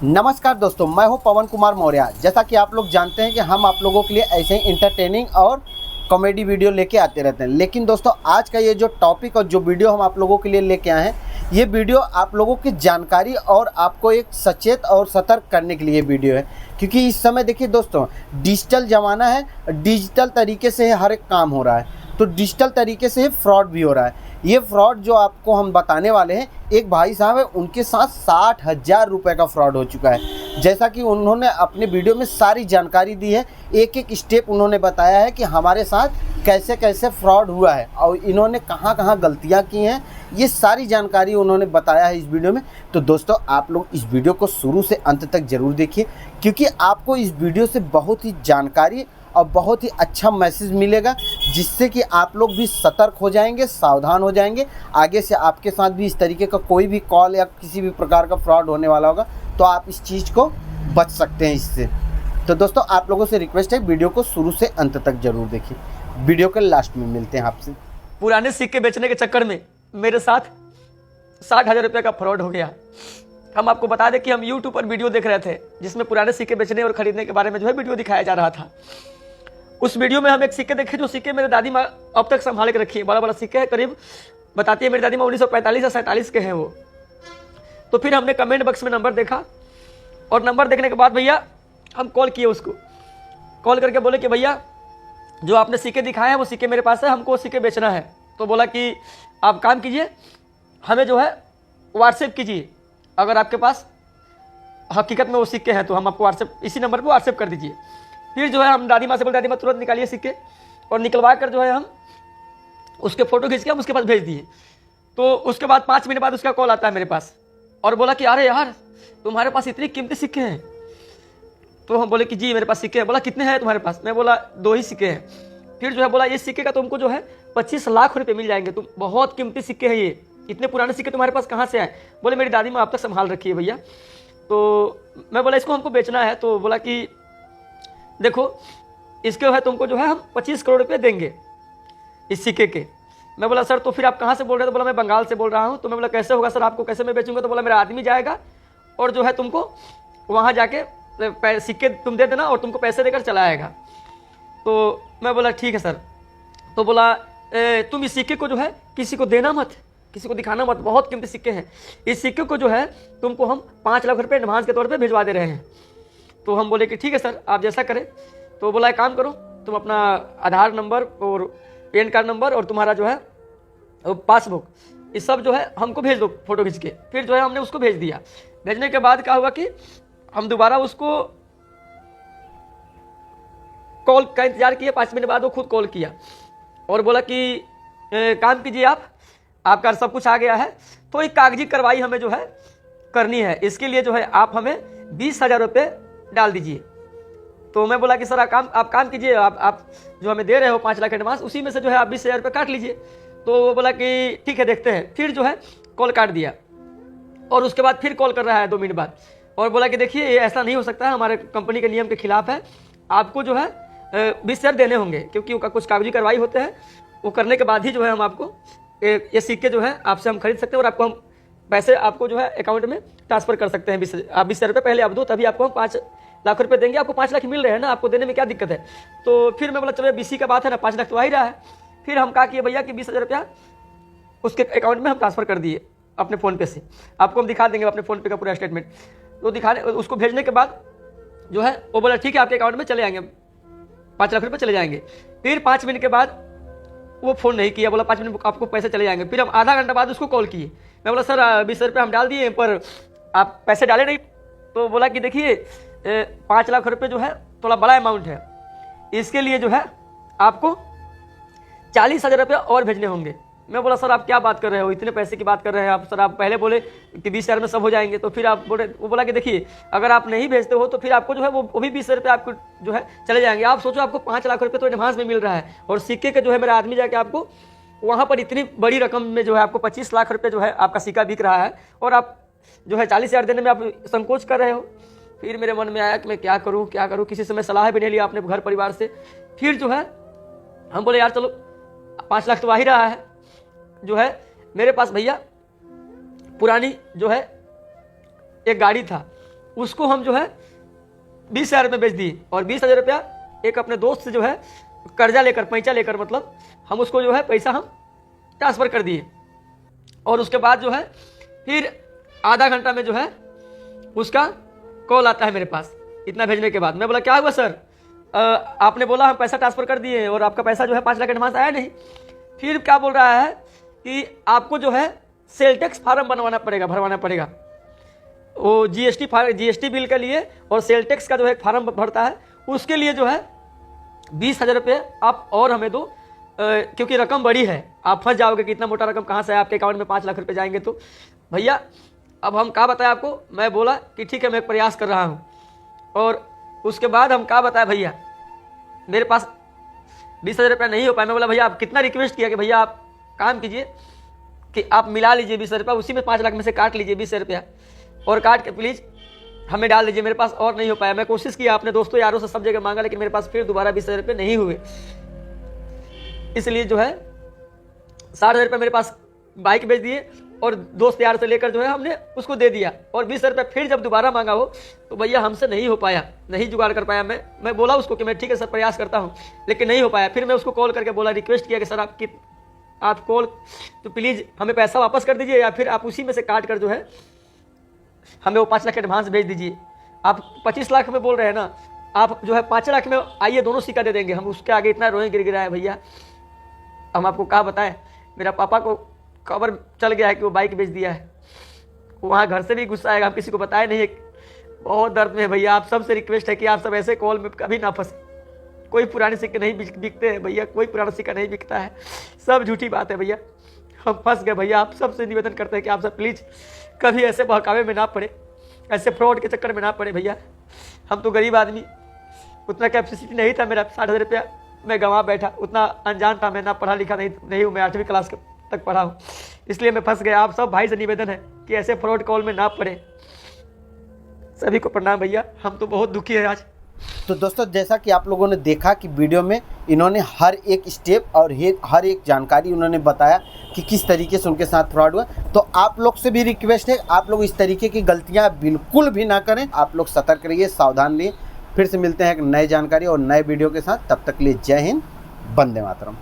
नमस्कार दोस्तों, मैं हूं पवन कुमार मौर्य। जैसा कि आप लोग जानते हैं कि हम आप लोगों के लिए ऐसे ही इंटरटेनिंग और कॉमेडी वीडियो लेके आते रहते हैं। लेकिन दोस्तों, आज का ये जो टॉपिक और जो वीडियो हम आप लोगों के लिए लेके आए हैं, ये वीडियो आप लोगों की जानकारी और आपको एक सचेत और सतर्क करने के लिए वीडियो है। क्योंकि इस समय देखिए दोस्तों, डिजिटल ज़माना है, डिजिटल तरीके से हर एक काम हो रहा है, तो डिजिटल तरीके से फ्रॉड भी हो रहा है। ये फ्रॉड जो आपको हम बताने वाले हैं, एक भाई साहब है, उनके साथ 60,000 रुपये का फ्रॉड हो चुका है। जैसा कि उन्होंने अपने वीडियो में सारी जानकारी दी है, एक एक स्टेप उन्होंने बताया है कि हमारे साथ कैसे कैसे फ्रॉड हुआ है और इन्होंने कहाँ कहाँ गलतियाँ की हैं, ये सारी जानकारी उन्होंने बताया है इस वीडियो में। तो दोस्तों, आप लोग इस वीडियो को शुरू से अंत तक ज़रूर देखिए, क्योंकि आपको इस वीडियो से बहुत ही जानकारी और बहुत ही अच्छा मैसेज मिलेगा, जिससे कि आप लोग भी सतर्क हो जाएंगे, सावधान हो जाएंगे। आगे से आपके साथ भी इस तरीके का कोई भी कॉल या किसी भी प्रकार का फ्रॉड होने वाला होगा, तो आप इस चीज़ को बच सकते हैं इससे। तो दोस्तों, आप लोगों से रिक्वेस्ट है, वीडियो को शुरू से अंत तक जरूर देखिए। वीडियो के लास्ट में मिलते हैं आपसे। पुराने सिक्के बेचने के चक्कर में मेरे साथ 60,000 रुपये का फ्रॉड हो गया। हम आपको बता दें कि हम YouTube पर वीडियो देख रहे थे, जिसमें पुराने सिक्के बेचने और खरीदने के बारे में जो है वीडियो दिखाया जा रहा था। उस वीडियो में हम एक सिक्के देखे, जो सिक्के मेरे दादी माँ अब तक संभाल के रखी है। बड़ा बड़ा सिक्के है, करीब बताती है मेरी दादी माँ 1945 या 47 के हैं वो। तो फिर हमने कमेंट बॉक्स में नंबर देखा, और नंबर देखने के बाद भैया हम कॉल किए उसको। कॉल करके बोले कि भैया, जो आपने सिक्के दिखाए हैं वो सिक्के मेरे पास है, हमको वो सिक्के बेचना है। तो बोला कि आप काम कीजिए, हमें जो है व्हाट्सएप कीजिए, अगर आपके पास हकीकत में वो सिक्के हैं तो हम आपको व्हाट्सएप, इसी नंबर पर व्हाट्सएप कर दीजिए। फिर जो है हम दादी माँ से बोले, दादी माँ तुरंत निकालिए सिक्के, और निकलवा कर जो है हम उसके फ़ोटो खींच के हम उसके पास भेज दिए। तो उसके बाद 5 मिनट बाद उसका कॉल आता है मेरे पास, और बोला कि अरे यार, तुम्हारे पास इतनी कीमती सिक्के हैं। तो हम बोले कि जी मेरे पास सिक्के हैं। बोला कितने हैं तुम्हारे पास? मैं बोला 2 ही सिक्के हैं। फिर जो है बोला, ये सिक्के का तुमको जो है 25 लाख रुपए मिल जाएंगे, तुम बहुत कीमती सिक्के हैं ये, इतने पुराने सिक्के तुम्हारे पास कहाँ से आए? बोले मेरी दादी माँ आप तक संभाल रखी है भैया। तो मैं बोला इसको हमको बेचना है। तो बोला कि देखो, इसके जो है तुमको जो है हम 25 करोड़ रुपये देंगे इस सिक्के के। मैं बोला सर, तो फिर आप कहाँ से बोल रहे हो? तो बोला मैं बंगाल से बोल रहा हूँ। तो मैं बोला कैसे होगा सर, आपको कैसे मैं बेचूंगा? तो बोला मेरा आदमी जाएगा और जो है तुमको वहाँ जाके सिक्के तुम दे देना और तुमको पैसे देकर चला आएगा। तो मैं बोला ठीक है सर। तो बोला तुम इस सिक्के को जो है किसी को देना मत, किसी को दिखाना मत, बहुत कीमती सिक्के हैं। इस सिक्के को जो है तुमको हम 5 लाख रुपये एडवांस के तौर पे भिजवा दे रहे हैं। तो हम बोले कि ठीक है सर, आप जैसा करें। तो बोला एक काम करो, तुम अपना आधार नंबर और पैन कार्ड नंबर और तुम्हारा जो है पासबुक, ये सब जो है हमको भेज दो फोटो खींच के। फिर जो है हमने उसको भेज दिया। भेजने के बाद क्या हुआ कि हम दोबारा उसको कॉल का इंतजार किया। 5 मिनट बाद वो खुद कॉल किया और बोला कि काम कीजिए, आपका सब कुछ आ गया है, तो एक कागजी कार्रवाई हमें जो है करनी है। इसके लिए जो है आप हमें 20,000 रुपये डाल दीजिए। तो मैं बोला कि सर आप काम कीजिए, आप जो हमें दे रहे हो 5 लाख एडवांस, उसी में से जो है आप 20,000 रुपये काट लीजिए। तो वो बोला कि ठीक है, देखते हैं। फिर जो है कॉल काट दिया, और उसके बाद फिर कॉल कर रहा है 2 मिनट बाद, और बोला कि देखिए ये ऐसा नहीं हो सकता है, हमारे कंपनी के नियम के खिलाफ है, आपको जो है 20,000 देने होंगे, क्योंकि कुछ कागजी कार्रवाई होते हैं, वो करने के बाद ही जो है हम आपको ये सिक्के जो है आपसे हम खरीद सकते हैं, और आपको हम पैसे आपको जो है अकाउंट में ट्रांसफर कर सकते हैं। 20,000 रुपये पहले आप दो, तभी आपको हम 5 लाख रुपये देंगे। आपको 5 लाख मिल रहे हैं ना, आपको देने में क्या दिक्कत है? तो फिर मैं बोला चलो 20 का बात है ना, 5 लाख तो आ ही रहा है। फिर हम कहा कि भैया कि 20,000 रुपया उसके अकाउंट में हम ट्रांसफ़र कर दिए अपने फ़ोन पे से। आपको हम दिखा देंगे अपने फ़ोन पे का पूरा स्टेटमेंट। तो दिखाने उसको भेजने के बाद जो है वो बोला ठीक है, आपके अकाउंट में चले आएंगे 5 लाख रुपये चले जाएंगे। फिर 5 मिनट के बाद वो फ़ोन नहीं किया, बोला 5 मिनट आपको पैसे चले जाएंगे। फिर हम आधा घंटा बाद उसको कॉल किए। मैं बोला सर 20,000 रुपये हम डाल दिए, पर आप पैसे डाले नहीं। तो बोला कि देखिए 5 लाख रुपये जो है थोड़ा बड़ा अमाउंट है, इसके लिए जो है आपको 40,000 रुपये और भेजने होंगे। मैं बोला सर आप क्या बात कर रहे हो, इतने पैसे की बात कर रहे हैं आप सर? आप पहले बोले कि 20,000 में सब हो जाएंगे, तो फिर आप बोले, वो बोला कि देखिए अगर आप नहीं भेजते हो तो फिर आपको जो है वो भी 20,000 रुपये आपको जो है चले जाएंगे। आप सोचो, आपको 5 लाख रुपये तो एडवांस में मिल रहा है, और सिक्के के जो है मेरा आदमी जाके आपको वहाँ पर इतनी बड़ी रकम में जो है आपको 25 लाख रुपये जो है आपका सिक्का बिक रहा है, और आप जो है 40,000 देने में आप संकोच कर रहे हो। फिर मेरे मन में आया कि मैं क्या करूं, किसी से मैं सलाह भी नहीं लिया अपने घर परिवार से। फिर जो है हम बोले यार चलो 5 लाख तो आ ही रहा है, जो है मेरे पास भैया पुरानी जो है एक गाड़ी था, उसको हम जो है 20,000 में बेच दिए और 20,000 रुपया एक अपने दोस्त से जो है कर्जा लेकर, पैसा लेकर मतलब, हम उसको जो है पैसा हम ट्रांसफ़र कर दिए। और उसके बाद जो है फिर आधा घंटा में जो है उसका कॉल आता है मेरे पास, इतना भेजने के बाद। मैं बोला क्या हुआ सर, आपने बोला हम पैसा ट्रांसफ़र कर दिए और आपका पैसा जो है 5 लाख एडवांस आया नहीं। फिर क्या बोल रहा है कि आपको जो है सेल टैक्स फार्म भरवाना पड़ेगा। वो जीएसटी बिल के लिए और सेल टैक्स का जो है फार्म भरता है, उसके लिए जो है 20,000 रुपये आप और हमें दो, क्योंकि रकम बड़ी है, आप फंस जाओगे कि इतना मोटा रकम कहाँ से है, आपके अकाउंट में 5 लाख रुपये जाएंगे। तो भैया अब हम क्या बताएं आपको। मैं बोला कि ठीक है मैं प्रयास कर रहा हूँ। और उसके बाद हम क्या बताएं भैया, मेरे पास 20,000 रुपया नहीं हो पाया। मैं बोला भैया आप कितना रिक्वेस्ट किया कि भैया आप काम कीजिए कि आप मिला लीजिए 20,000 रुपया, उसी में 5 लाख में से काट लीजिए 20,000 रुपया और काट के प्लीज़ हमें डाल दीजिए। मेरे पास और नहीं हो पाया। मैं कोशिश किया, अपने दोस्तों यारों से सब जगह मांगा, लेकिन मेरे पास फिर दोबारा 20,000 रुपये नहीं हुए। इसलिए जो है 60,000 रुपये मेरे पास बाइक बेच दिए और दोस्त यार से लेकर जो है हमने उसको दे दिया। और 20,000 रुपये फिर जब दोबारा मांगा हो तो भैया हमसे नहीं हो पाया, नहीं जुगाड़ कर पाया। मैं बोला उसको कि मैं ठीक है सर प्रयास करता हूँ, लेकिन नहीं हो पाया। फिर मैं उसको कॉल करके बोला, रिक्वेस्ट किया कि सर आप कॉल तो प्लीज़ हमें पैसा वापस कर दीजिए, या फिर आप उसी में से काट कर जो है हमें वो 5 लाख एडवांस भेज दीजिए। आप 25 लाख में बोल रहे हैं ना, आप जो है 5 लाख में आइए दोनों सिक्का दे देंगे। हम उसके आगे इतना रोए गिर है भैया, हम आपको क्या बताएं। मेरा पापा को खबर चल गया है कि वो बाइक बेच दिया है, वहाँ घर से भी गुस्सा आएगा, हम किसी को बताए नहीं है। बहुत दर्द में है भैया। आप सबसे रिक्वेस्ट है कि आप सब ऐसे कॉल में कभी ना फंसे। कोई पुराने सिक्के नहीं बिकते हैं भैया, कोई पुराना सिक्का नहीं बिकता है, सब झूठी बात है भैया। हम फंस गए भैया। आप सबसे निवेदन करते हैं कि आप सब प्लीज़ कभी ऐसे बहकावे में ना पड़े, ऐसे फ्रॉड के चक्कर में ना पड़े भैया। हम तो गरीब आदमी, उतना कैपेसिटी नहीं था मेरा, 60,000 रुपया मैं गंवा बैठा। उतना अनजान था मैं, ना पढ़ा लिखा नहीं हूँ मैं, 8वीं क्लास तक पढ़ा हूँ, इसलिए मैं फंस गया। आप सब भाई से निवेदन है कि ऐसे फ्रॉड कॉल में ना पड़े। सभी को प्रणाम भैया, हम तो बहुत दुखी है आज। तो दोस्तों जैसा कि आप लोगों ने देखा कि वीडियो में इन्होंने हर एक स्टेप और हर एक जानकारी उन्होंने बताया कि किस तरीके से उनके साथ फ्रॉड हुआ। तो आप लोग से भी रिक्वेस्ट है, आप लोग इस तरीके की गलतियां बिल्कुल भी ना करें। आप लोग सतर्क रहिए, सावधान रहिए। फिर से मिलते हैं एक नए जानकारी और नए वीडियो के साथ। तब तक के लिए जय हिंद, वंदे मातरम।